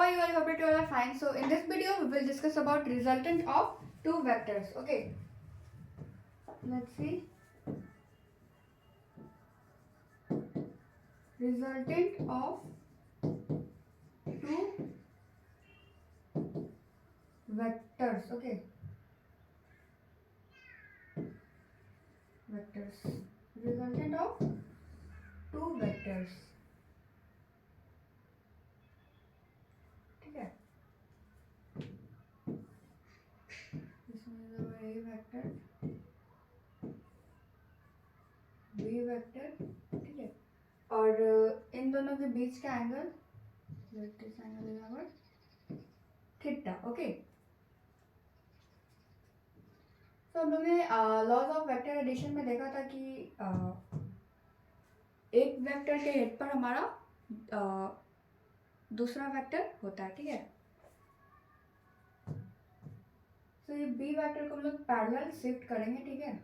are you all? Hope that you all are fine. So in this video we will discuss about resultant of two vectors. Okay, let's see. Resultant of two vectors. Okay, vectors. Resultant of two vectors. ठीक है, इसमें A vector, B vector, ठीक है, और इन दोनों के बीच का angle, this angle is our theta. Okay, तो हम लोग ने लॉज ऑफ वेक्टर एडिशन में देखा था कि एक वेक्टर के हेड पर हमारा दूसरा वेक्टर होता है. ठीक है, तो ये बी वेक्टर को हम लोग पैरेलल शिफ्ट करेंगे. ठीक है,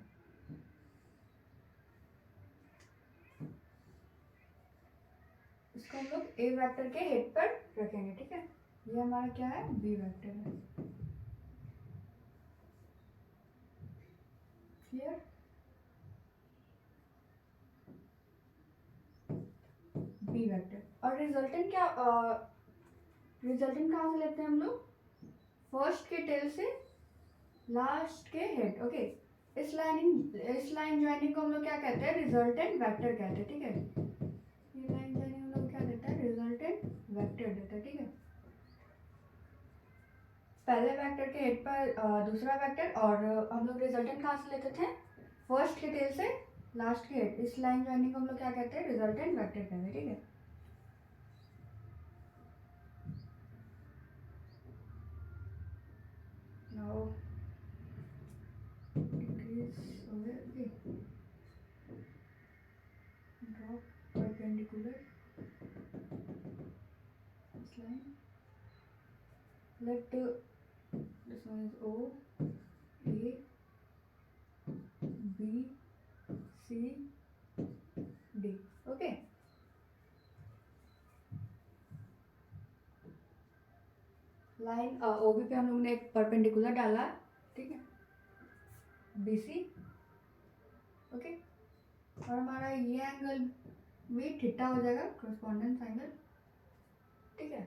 इसको हम लोग ए वेक्टर के हेड पर रखेंगे. ठीक है, ये हमारा क्या है, बी वेक्टर है. क्लियर? B vector. और रिजल्टेंट क्या, रिजल्टेंट कहाँ से लेते हैं हम लोग? फर्स्ट के टेल से लास्ट के हेड. ओके, इस लाइन ज्वाइनिंग को हम लोग क्या कहते हैं, रिजल्टेंट वेक्टर कहते हैं. ठीक है, ये लाइन ज्वाइनिंग हम लोग क्या देता है, रिजल्टेंट वेक्टर देता है. ठीक है, पहले वेक्टर के हेड पर दूसरा वेक्टर, और हम लोग रिजल्टेंट कहाँ से लेते थे, फर्स्ट के टेल से लास्ट के हेड. इस लाइन ज्वाइनिंग को हम लोग क्या कहते हैं, रिजल्टेंट वेक्टर कहते हैं. ठीक है, now decrease over okay, draw perpendicular this line. Let this one is O, A, B, C, D. Okay, line OB पे हम लोग ने एक परपेंडिकुलर डाला. ठीक है, BC. ओके, और हमारा ये एंगल भी थीटा हो जाएगा, कॉरेस्पॉन्डेंस एंगल. ठीक है,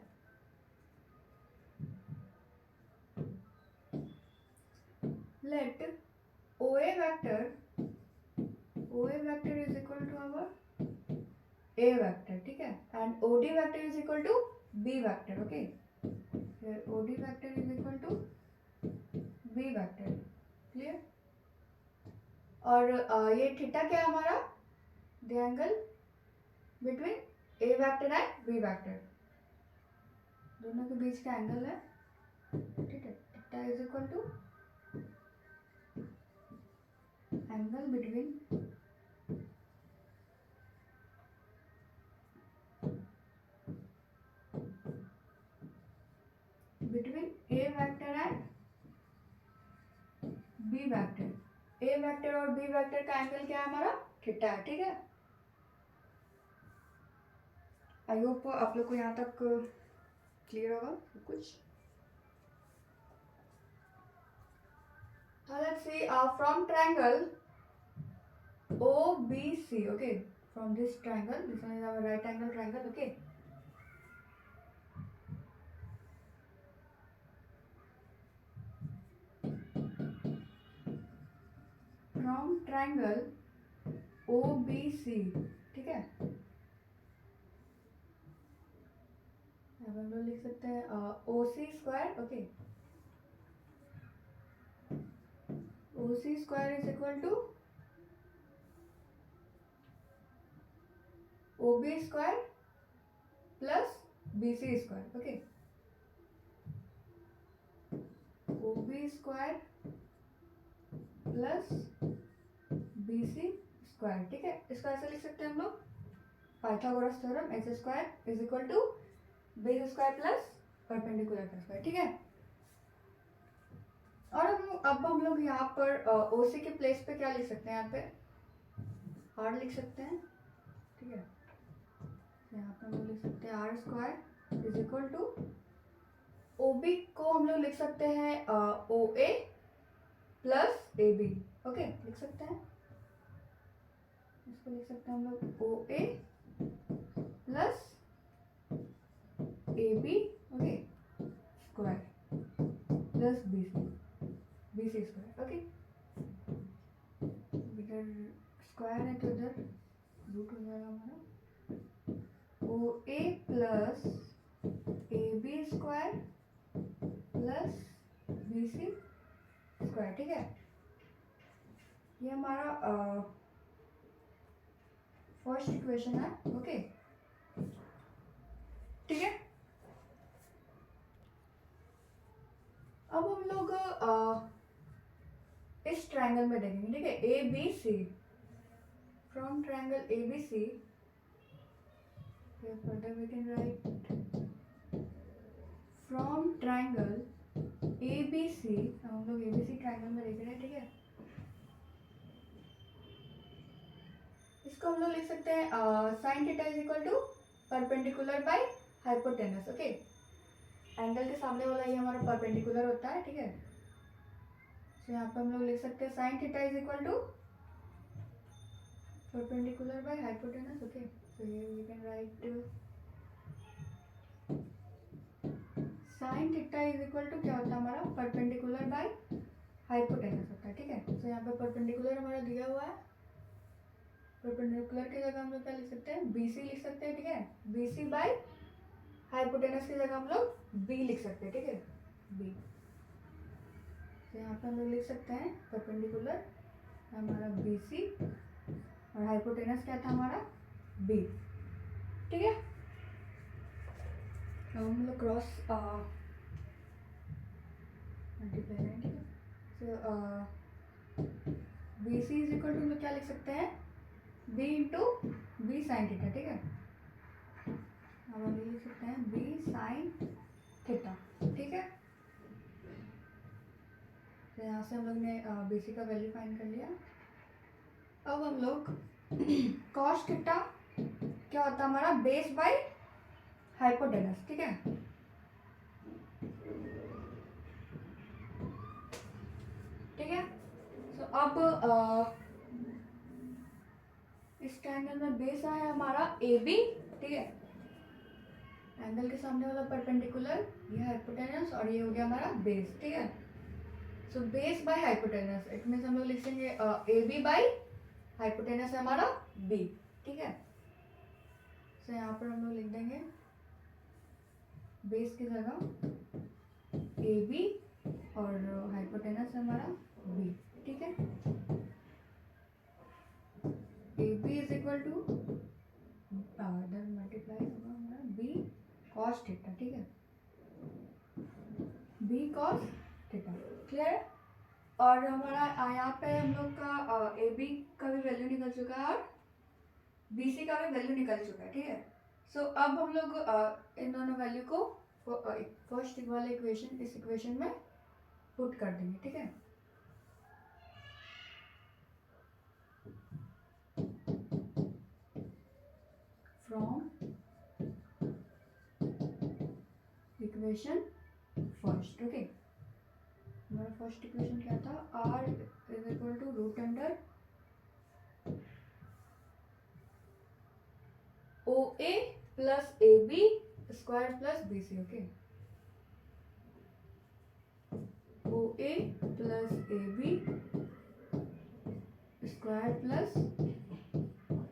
let OA vector is equal to our A vector. ठीक है, and OD vector is equal to B vector. okay, here OD vector is equal to B vector. clear? और ये theta क्या है हमारा, the angle between A vector and B vector, दोनों के बीच का एंगल है. ठीक है, theta is equal to angle between A vector and B vector. A vector और B वेक्टर का एंगल क्या है हमारा, थीटा है. ठीक है, आई होप आप लोग को यहाँ तक क्लियर होगा सब कुछ. Now let's see from triangle OBC. okay, from this triangle, this one is our right angle triangle. okay, from triangle OBC. ठीक है, अब हम लोग लिख सकते हैं OC square. Okay, OC square is equal to OB square plus BC square. Okay, OB square plus BC square. ठीक है, इसको ऐसे लिख सकते हैं हम लोग, Pythagoras theorem, x square is equal to base square plus perpendicular का स्क्वायर. ठीक है, और अब हम लोग यहाँ पर OC के प्लेस पे क्या लिख सकते हैं, यहाँ पे R लिख सकते हैं. ठीक है, यहाँ पे हम लोग लिख सकते हैं R square is equal to O B को हम लोग लिख सकते हैं O A plus A B, okay लिख सकते हैं, इसको लिख सकते हैं हम लोग O A plus A B, okay square plus B C square, okay इधर स्क्वायर है तो इधर रूट हो जाएगा हमारा O A plus A B square plus B C square, ठीक है। ये हमारा फर्स्ट इक्वेशन है, ओके ठीक है। अब हम लोग इस ट्रायंगल में देखेंगे, ठीक है, A B C, from triangle A B C further we can write from triangle ABC, हम लोग ABC ट्रायंगल में देख रहे हैं, ठीक है। इसको हम लोग लिख सकते हैं sine theta is equal to perpendicular by hypotenuse, okay angle के सामने वाला ये हमारा परपेंडिकुलर होता है, ठीक है। तो यहाँ पे हम लोग लिख सकते हैं sine theta is equal to perpendicular by hypotenuse, okay so here we can write sine theta is equal to क्या होता है हमारा परपेंडिकुलर बाय हाइपोटेनस होता है, ठीक है। तो यहाँ पे परपेंडिकुलर हमारा दिया हुआ है, परपेंडिकुलर की जगह हम लोग क्या लिख सकते हैं BC लिख सकते हैं, ठीक है। BC बाय हाइपोटेनस की जगह हम लोग B लिख सकते हैं, ठीक है B। तो यहाँ पे हम लोग लिख सकते हैं परपेंडिकुलर हमारा BC और हाइपोटेनस क्या था हमारा B, ठीक है। अब हम लोग क्रॉस मल्टीप्लाई करें, ठीक है। So BC is equal to हम लोग क्या लिख सकते हैं B into B sine theta, ठीक है। अब हम लिख सकते हैं B साइन थीटा, ठीक है। तो यहाँ से हम लोग ने BC का वैल्यू फाइंड कर लिया। अब हम लोग कॉस थीटा क्या होता है हमारा बेस बाय हाइपोटेनस, ठीक है। ठीक है, तो अब इस ट्रायंगल में बेस है हमारा ए बी, ठीक है। एंगल के सामने वाला परपेंडिकुलर ये हाइपोटेनस और ये हो गया हमारा बेस, ठीक है। So base by hypotenuse it means हम लोग लिखेंगे ए बी बाय हाइपोटेनस है हमारा बी, ठीक है। तो यहाँ पर हम लोग लिख देंगे बेस की जगह ए बी और हाइपोटेनस है हमारा बी, ठीक है। A B is equal to इधर मल्टीप्लाई होगा हमारा बी कॉस थीटा, ठीक है, बी कॉस थीटा, क्लियर है। और हमारा यहाँ पे हम लोग का ए बी का भी वैल्यू निकल चुका है और बी सी का भी वैल्यू निकल चुका है, ठीक है। सो अब हम लोग इन दोनों वैल्यू को फर्स्ट वाले इक्वेशन इस इक्वेशन में पुट कर देंगे, ठीक है। फ्रॉम इक्वेशन फर्स्ट, ओके हमारा फर्स्ट इक्वेशन क्या था r is equal to root under O A plus A B square plus B C, okay O A plus A B square plus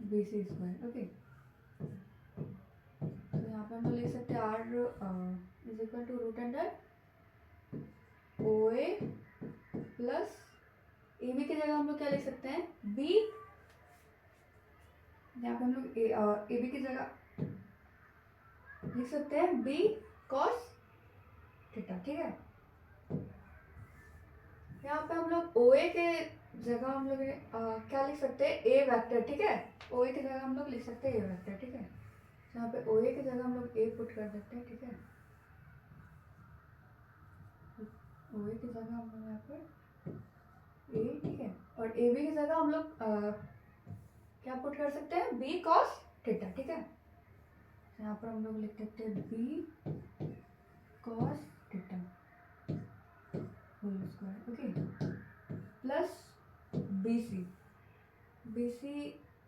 B C square, okay. तो यहाँ पे हम लोग लिख सकते हैं r is equal to root under O A plus A B की जगह हम लोग क्या लिख सकते हैं b, यहाँ पे हम लोग ए बी की जगह लिख सकते हैं b cos थीटा, ठीक है। यहाँ पे हम लोग ओ ए के जगह हम लोग क्या लिख सकते हैं ए वेक्टर, ठीक है। ओ ए की जगह हम लोग लिख सकते हैं ए वेक्टर, ठीक है। यहाँ पे ओ ए की जगह हम लोग ए पुट कर सकते हैं, ठीक है। ओ ए की जगह हम लोग यहाँ पर ए, ठीक है, और ए बी की जगह हम लोग क्या पुट कर सकते हैं बी कॉस थीटा, ठीक है। यहाँ पर हम लोग लिख सकते हैं बी कॉस थीटा, BC,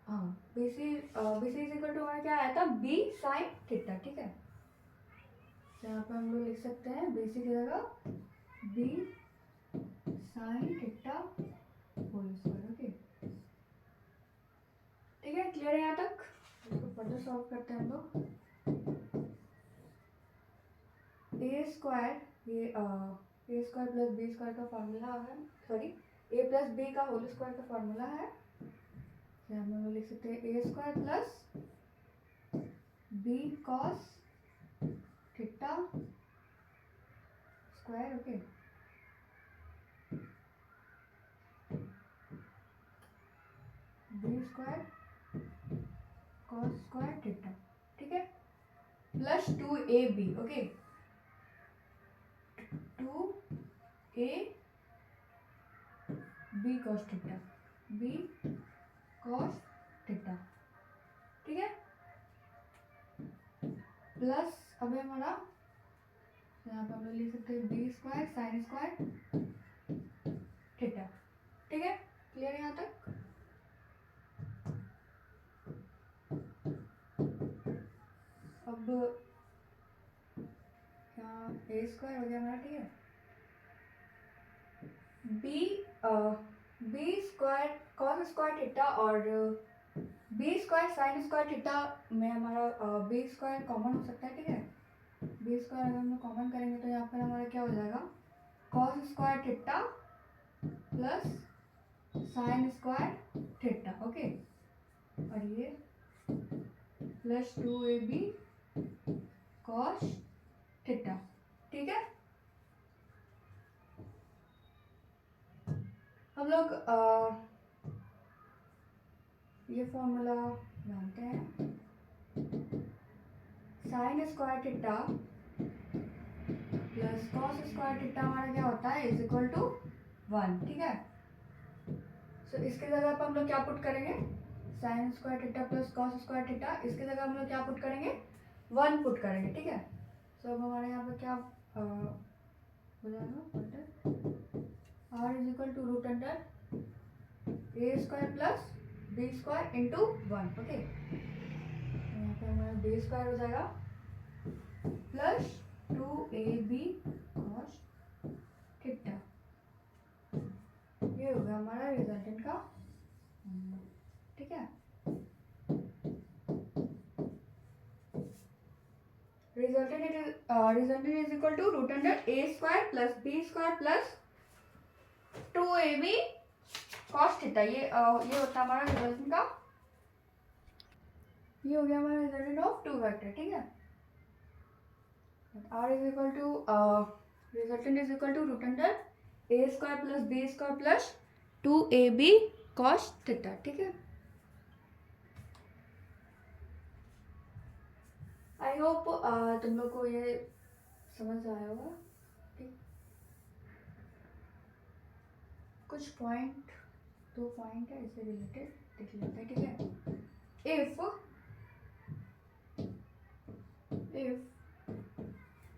हाँ BC इज इक्वल टू हमारा क्या आया था, B sin थीटा, ठीक है। तो यहाँ पे हम लोग लिख सकते हैं BC की जगह B sin theta whole square, okay. ठीक है, क्लियर है यहाँ तक? इसको फर्दर सॉल्व करते हैं हम लोग। ए स्क्वायर, ये A square plus B square का फॉर्मूला है, सॉरी ए प्लस बी का होल स्क्वायर का फॉर्मूला है। हम लोग लिख सकते हैं A square plus B cos theta square, okay. B square cos square theta, ठीक है, plus 2ab, okay. 2a b cos theta, b cos theta, ठीक है। प्लस अभी हमारा यहाँ पे हम लोग लिख सकते हैं B square sine square theta, ठीक है, क्लियर है यहाँ तक? अब यहाँ ए स्क्वायर हो गया हमारा, ठीक है। B square cos square theta और B square sine square theta में हमारा बी स्क्वायर कॉमन हो सकता है, ठीक है। बी स्क्वायर अगर हम लोग कॉमन करेंगे तो यहाँ पर हमारा क्या हो जाएगा, cos square theta plus sign square theta, okay. और ये प्लस 2ab कॉस थीटा, ठीक है। हम लोग ये फॉर्मूला जानते हैं, sign square theta plus cos square theta हमारा क्या होता है, इज इक्वल टू 1, ठीक है। सो इसके जगह पर हम लोग क्या पुट करेंगे, sign square theta plus cos square theta, इसके जगह हम लोग क्या पुट करेंगे, 1 पुट करेंगे, ठीक है। सो अब हमारे यहाँ पे क्या हो जाएगा, r is equal to root under A square plus B square into 1, okay. यहाँ पे हमारा बी स्क्वायर हो जाएगा प्लस 2ab कॉस थीटा, ये हो गया हमारा रिजल्टेंट का, ठीक है। Resultant is equal to root under A square plus B square plus 2ab cos theta, ये होता है हमारा रिजल्टेंट का, ये हो गया हमारा रिजल्टेंट ऑफ 2 वेक्टर, ठीक है। r is equal to resultant is equal to root under A square plus B square plus 2ab cos theta, ठीक है। आई होप तुम लोग को ये समझ आया होगा, ठीक। कुछ पॉइंट, 2 पॉइंट है इससे रिलेटेड देख लेते हैं, ठीक है। If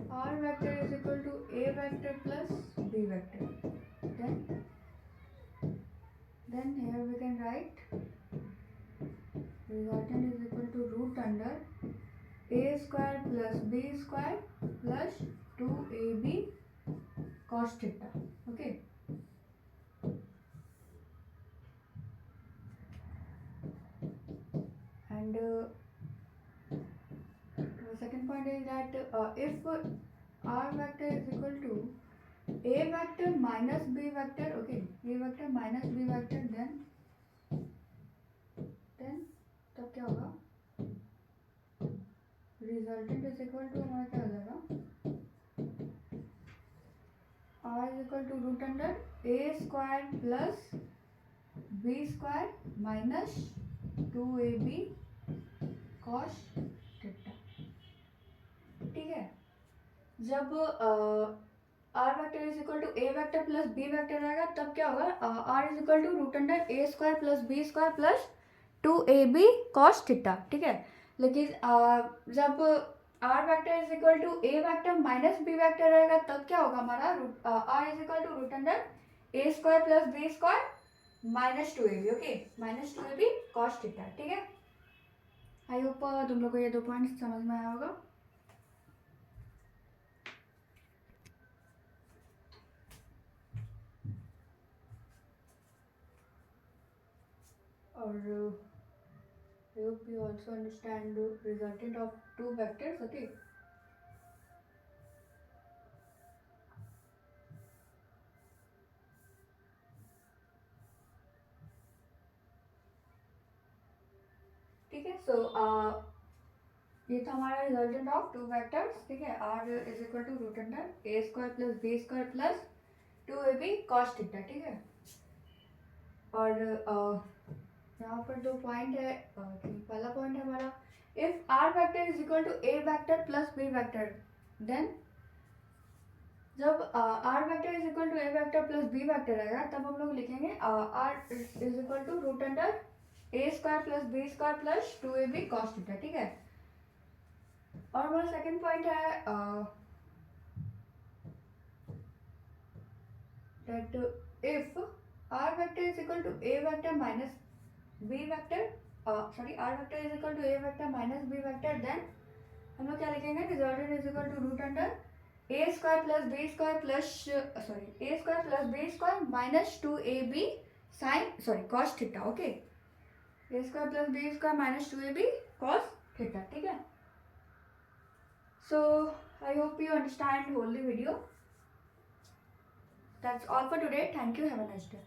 r vector is equal to a vector plus b vector, then here we can write resultant is equal to root under a square plus b square plus 2ab cos theta, okay। And the second point is that if r vector is equal to a vector minus b vector, okay, a vector minus b vector, then तब क्या होगा, resultant is equal to हमारा क्या हो जाएगा, r is equal to root under A square plus B square minus 2ab cos theta, ठीक है। जब r vector is equal to A vector plus B vector रहेगा तब क्या होगा, r is equal to root under A square plus B square plus 2ab cos theta, ठीक है। लेकिन जब r vector is equal to A vector minus B vector रहेगा तब क्या होगा हमारा, r is equal to root under A square plus B square minus two A B, okay, minus two A B cos theta, ठीक है। I hope तुम लोग को ये 2 पॉइंट समझ में आया होगा। और I hope you also understand the resultant of two vectors, okay. ठीक है, सो ये था हमारा रिजल्टेंट ऑफ टू वेक्टर्स, ठीक है। r is equal to root under A square plus B square plus 2ab cos theta, ठीक है। और यहाँ पर 2 पॉइंट है। पहला पॉइंट है हमारा, if r vector is equal to a vector plus b vector, then जब r vector is equal to a vector plus b vector आएगा तब हम लोग लिखेंगे r is equal to root under A square plus B square plus 2ab cos theta, ठीक है। और हमारा सेकंड पॉइंट है that if r vector is equal to a vector minus b vector, r vector is equal to a vector minus b vector, then हम लोग क्या लिखेंगे, resultant is equal to root under A square plus B square plus A square plus B square minus 2ab sine cos theta, okay. A square plus B square minus 2ab cos theta, ठीक है। So I hope you understand whole the video. That's all for today. Thank you. Have a nice day.